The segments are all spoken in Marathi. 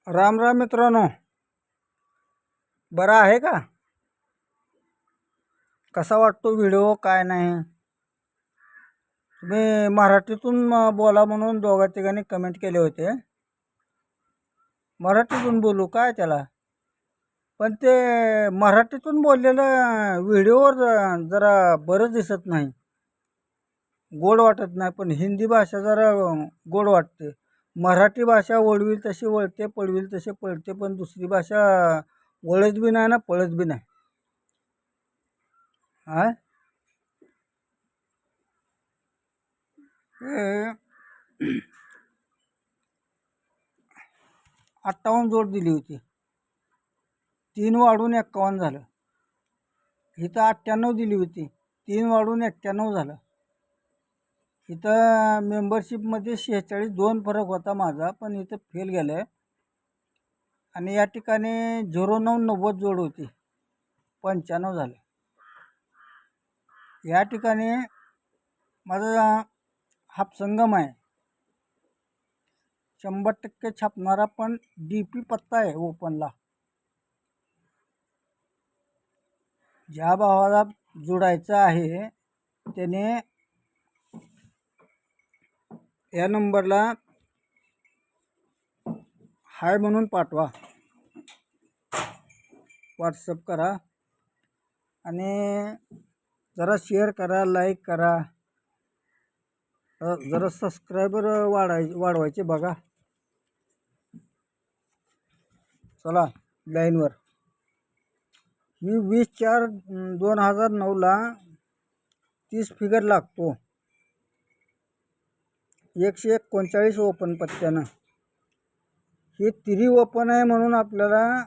राम राम मित्रांनो, बरा आहे का? कसा वाटतो व्हिडिओ काय नाही? तुम्ही मराठीतून बोला म्हणून दोघा तिघांनी कमेंट केले होते. मराठीतून बोलू काय त्याला, पण ते मराठीतून बोललेलं व्हिडिओवर जरा बरं दिसत नाही, गोड वाटत नाही. पण हिंदी भाषा जरा गोड वाटते. मराठी भाषा वळविल तशी वळते, पळविल तसे पळते, पण दुसरी भाषा वळत बी नाही ना पळत बी नाही. हा 58 जोड दिली होती, 3 वाढून 51 झालं. इथं 98 दिली होती, 3 वाढून 91 झालं. इथं मेंबरशिपमध्ये 46 2 फरक होता माझा, पण इथं फेल गेलं आहे. आणि या ठिकाणी 0990 जोड होती, 95 झालं. या ठिकाणी माझा हापसंगम आहे, 100% छापणारा, पण DP पत्ता आहे ओपनला. ज्या भावाला जोडायचं आहे त्याने या नंबरला हाय म्हणून पाठवा, व्हॉट्सअप करा आणि जरा शेअर करा, लाईक करा. जरा सबस्क्रायबर वाढवायचे बघा. चला लाईनवर. ही 20/4/2009ला 30 फिगर लागतो, 139 ओपन पत्त्यानं. हे तिरी ओपन आहे म्हणून आपल्याला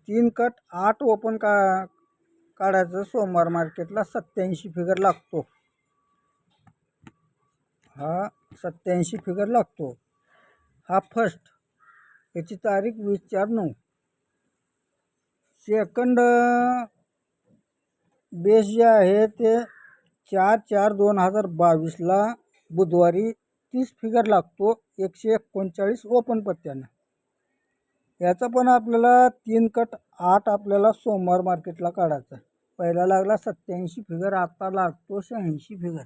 3 कट 8 ओपन काढायचं. सोमवार मार्केटला 87 फिगर लागतो. हा 87 फिगर लागतो. हा फर्स्ट, याची तारीख 20/4/9. सेकंड बेस जे आहे ते 4/4/2022ला बुधवारी 30 फिगर लागतो, 139 ओपन पत्त्यानं. याचा पण आपल्याला 3 कट 8 आपल्याला सोमवार मार्केटला काढायचा. पहिला लागला 87 फिगर, आता लागतो 86 फिगर.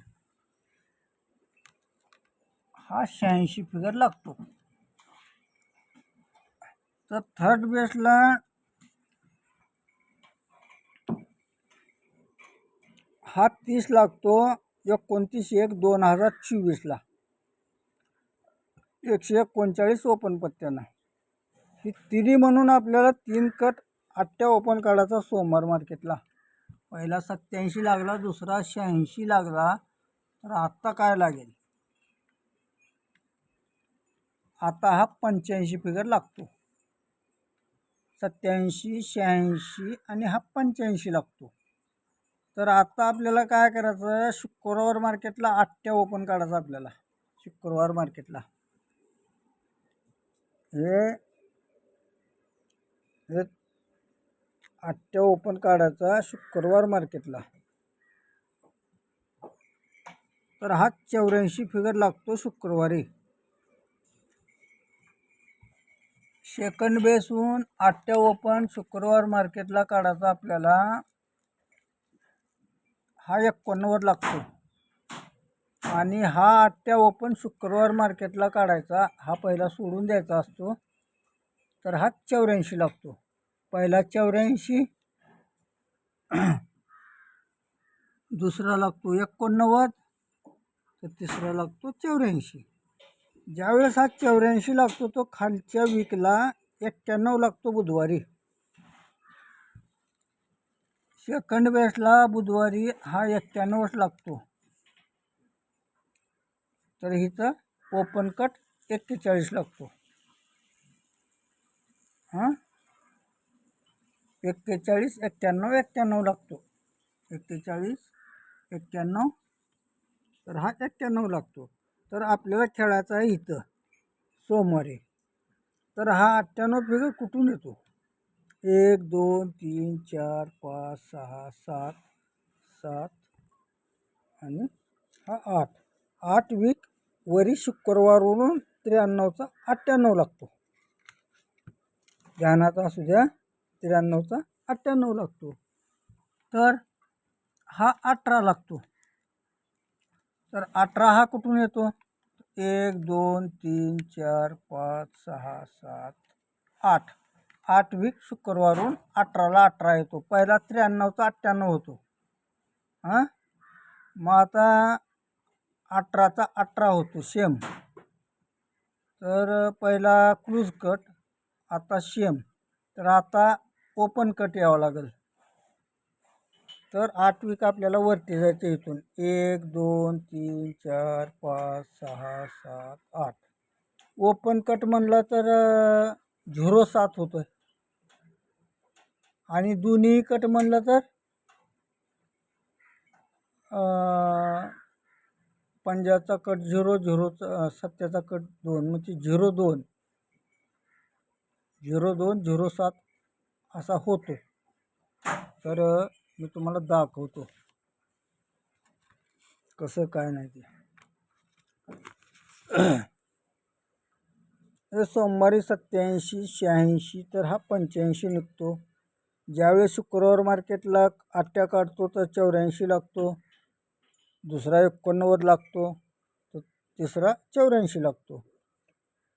हा 86 फिगर लागतो. तर थर्ड बेसला हा 30 लागतो, 29/1/2024ला 139 ओपन पत्त्यानं. ही तिरी म्हणून आपल्याला 3 कट 8 ओपन काढायचा सोमवार मार्केटला. पहिला 87 लागला, दुसरा 86 लागला, तर आत्ता काय लागेल? आता हा 85 फिगर लागतो. 87, 86 आणि हा 85 लागतो. तर आता आपल्याला काय करायचं? शुक्रवार मार्केटला 8 ओपन काढायचं आपल्याला. शुक्रवार मार्केटला हे 8 ओपन काढायचा शुक्रवार मार्केटला. तर हा 84 फिगर लागतो शुक्रवारी. सेकंड बेसहून 8 ओपन शुक्रवार मार्केटला काढायचा आपल्याला. हा 89 लागतो. आणि हा 8 ओपन शुक्रवार मार्केटला काढायचा. हा पहिला सोडून द्यायचा असतो, तर हा 84 लागतो. पहिला 84, दुसरा लागतो 89, तर तिसरा लागतो 84. ज्यावेळेस हा 84 लागतो तो खालच्या वीकला 91 लागतो बुधवारी. सेकंड बेसला बुधवारी हा 91 लागतो. तर इथं ओपन कट 41 लागतो. हां 41, 91, 91 लागतो. 41, 91, तर हा 91 लागतो. तर आपल्याला खेळायचा आहे इथं सोमवारी. तर हा 98 फिगर कुठून येतो? 1 2 3 4 5 6 7 7 आणि हा 8. 8 वीक वरी शुक्रवारवरून 93चा 98 लागतो. ध्यानात असू द्या, 93चा 98 लागतो. तर हा 18 लागतो. तर 18 हा कुठून येतो? 1 2 3 4 5 6 7 8. 8 वीक शुक्रवारून 18ला 18 येतो. पहिला 93चा 98 होतो. हां, मग आता 18चा 18 होतो सेम. तर पहिला क्लूज कट, आता सेम. तर आता ओपन कट यावं लागेल. तर 8 वीक आपल्याला वरती जायचं इथून. 1 2 3 4 5 6 7 8. ओपन कट म्हणलं तर 07 होतोय. आणि दोन्ही कट म्हणलं तर पंजाचा कट 0 0, सत्याचा कट 2, म्हणजे 02 02 07 असा होतो. तर मी तुम्हाला दाखवतो कसं काय नाही ते. सोमवारी 87 86, तर हा 85 निघतो. ज्यावेळेस शुक्रवार मार्केटला 8 काढतो तर 84 लागतो. दुसरा 89 लागतो. तर तिसरा 84 लागतो.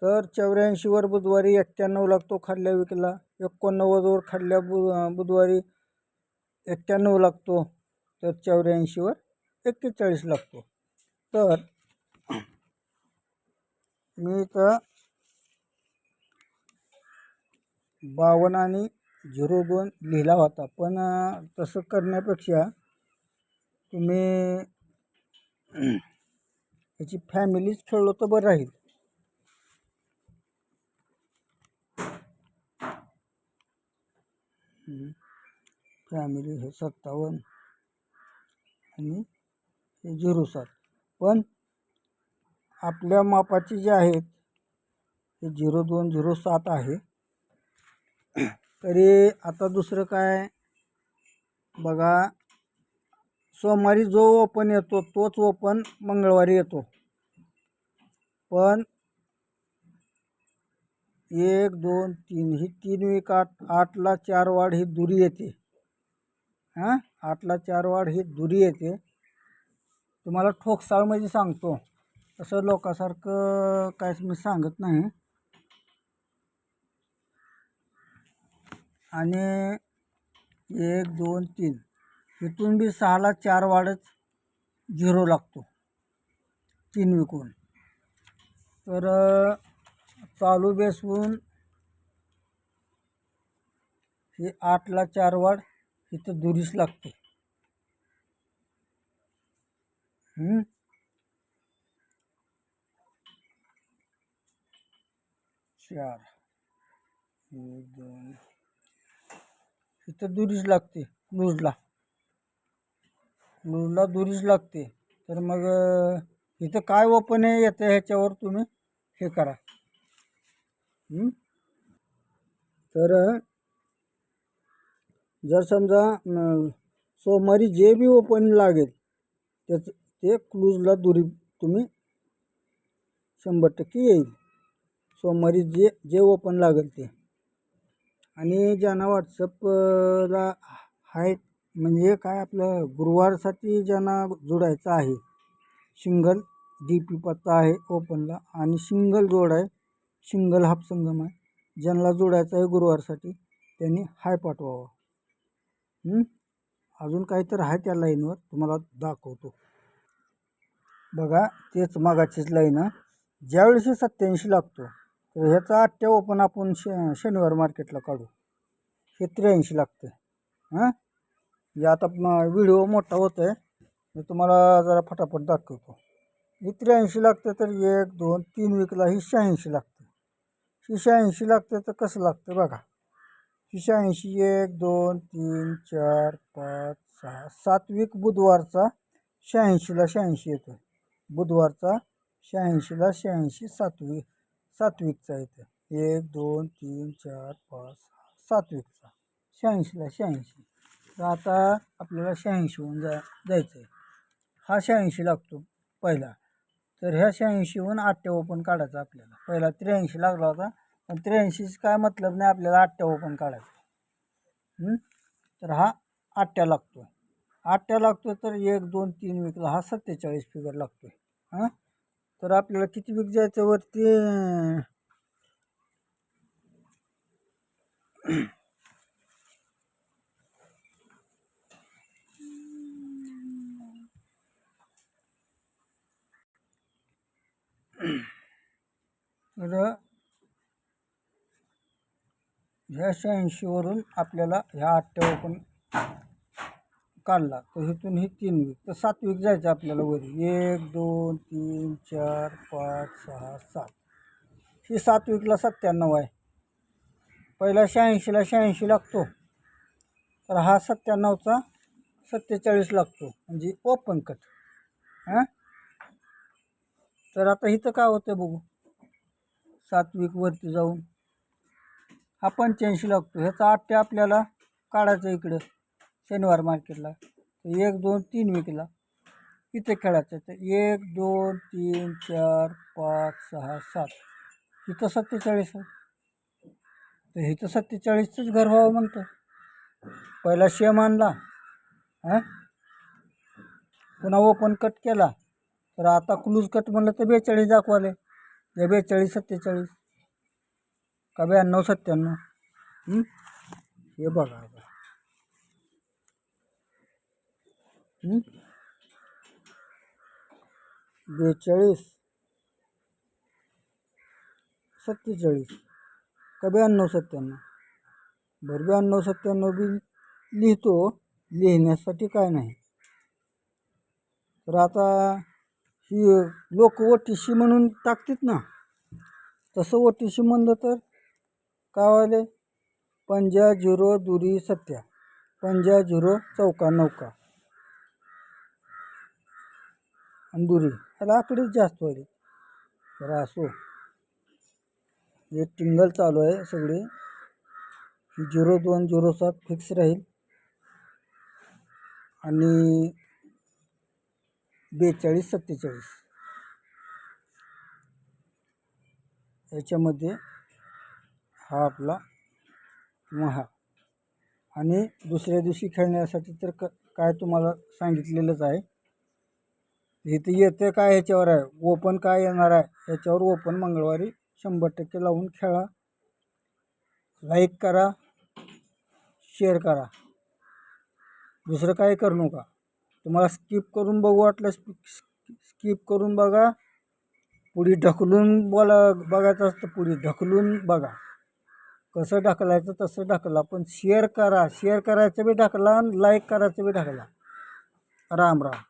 तर 84वर बुधवारी 91 लागतो खाल्ल्या विकला. 89वर खाल्ल्या बुधवारी 91 लागतो. तर 84वर 41 लागतो. तर मी तर 52 आणि 02 लिहिला होता, पण तसं करण्यापेक्षा तुम्ही याची फॅमिलीच खेळलो तर बरं राहील. फॅमिली हे 57 आणि हे 07. पण आपल्या मापाचे जे आहेत हे 02 07 आहे. तरी आता दुसरं काय बघा, सोमवारी जो ओपन येतो तोच ओपन मंगळवारी येतो. पण 1 2 3 ही 3 वीक 8ला 4 वाढ ही दुरी येते. 8ला 4 वाढ ही दुरी येते. तुम्हाला ठोकसाळमध्ये सांगतो, तसं लोकांसारखं काहीच मी सांगत नाही. आणि 1 2 3 इथून बी 6ला 4 वाढच 0 लागतो 3 विकून. तर चालू बेसवून हे 8ला 4 वाढ इथं दुरीच लागते. 4 1 2 इथं दुरीच लागते. क्लूजला दुरीच लागते. तर मग इथं काय ओपन आहे येतं ह्याच्यावर तुम्ही हे करा. तर जर समजा सोमवारी जे बी ओपन लागेल ते क्लूजला दुरी तुम्ही 100% येईल. सोमवारी जे ओपन लागेल ते. आणि ज्यांना व्हॉट्सअपला हाय, म्हणजे काय आपलं गुरुवारसाठी ज्यांना जोडायचं आहे, सिंगल DP पत्ता आहे ओपनला आणि सिंगल जोड आहे, सिंगल हाफ संगम आहे. ज्यांना जोडायचं आहे गुरुवारसाठी त्यांनी हाय पाठवावा. अजून काहीतरी आहे त्या लाईनवर तुम्हाला दाखवतो बघा. तेच मागाचीच लाईन. ज्यावेळेस 87 लागतो तर ह्याचा 8 ओपन आपण शनिवार मार्केटला काढू. हे 83 लागते. हे आता व्हिडिओ मोठा होत आहे, मी तुम्हाला जरा फटाफट दाखवतो. हे 83 लागते. तर 1 2 3 वीकला ही 86 लागते. ही 86 लागते. तर कसं लागतं बघा. ही 86 1 2 3 4 5 6 7 वीक बुधवारचा 86ला 86 येतो. बुधवारचा 86ला 86 7 वीकचा येतो. 1 2 3 4 5 6 7 वीकचा 86ला 86. तर आता आपल्याला 86हून जायचं आहे. हा 86 लागतो पहिला. तर ह्या 86हून 8 ओपन काढायचा आपल्याला. पहिला 83 लागला होता, पण 83 काय मतलब नाही, आपल्याला 8 ओपन काढायचं. तर हा 8 लागतो. 8 लागतो तर 1 2 3 विकला हा 47 फिगर लागतोय. हां, तर आपल्याला किती विक जायचं वरती? तर ह्या 86 वरून आपल्याला ह्या 8 ओपन काढला तर इथून ही 3 विक, तर 7 विक जायचं आपल्याला वरी. 1 2 3 4 5 6 7. ही 7 विकला 97 आहे. पहिला 86ला 86 लागतो, तर हा 97चा 47 लागतो, म्हणजे ओपन कट. हां, तर आता इथं काय होतं बघू. 7 विक वरती जाऊन हा 85 लागतो. ह्याचा 8 आपल्याला काढायचं इकडं शनिवार मार्केटला. 1 2 3 विकला इथे खेळायचं. तर 1 2 3 4 5 6 7, इथं 47 आहे. तर इथं 47चंच घर व्हावं म्हणतं. पहिला शेम आणला, हां, पुन्हा ओपन कट केला, तर आता क्लूज कट म्हणलं तर 42 दाखवाले. या 42 47 का 92 97. हे बघा आता. 42 47 का 92 97. बरं, 92 97 बी लिहितो, लिहिण्यासाठी काय नाही. तर आता ही लोक OTC म्हणून टाकतात ना, तसं OTC म्हणलं तर काय व्हायले? 50 दुरी 7 50 चौका 9 आणि दुरी त्याला आकडेच जास्त व्हायले. तर असो, हे टिंगल चालू आहे सगळे. ही 02 07 फिक्स राहील आणि 42 47 याच्यामध्ये हा आपला महा. आणि दुसऱ्या दिवशी खेळण्यासाठी तर काय तुम्हाला सांगितलेलंच आहे. इथे येतं काय ह्याच्यावर आहे, ओपन काय येणार आहे ह्याच्यावर. ओपन मंगळवारी 100% लावून खेळा. लाईक करा, शेअर करा, दुसरं काय करू नका. तुम्हाला स्किप करून बघू वाटलं स्किप करून बघा. पुढे ढकलून बघायचं असतं, पुढे ढकलून बघा. कसं ढकलायचं तसं ढकला, पण शेअर करा. शेअर करायचं बी ढकला आणि लाईक करायचं बी ढकला. राम राम.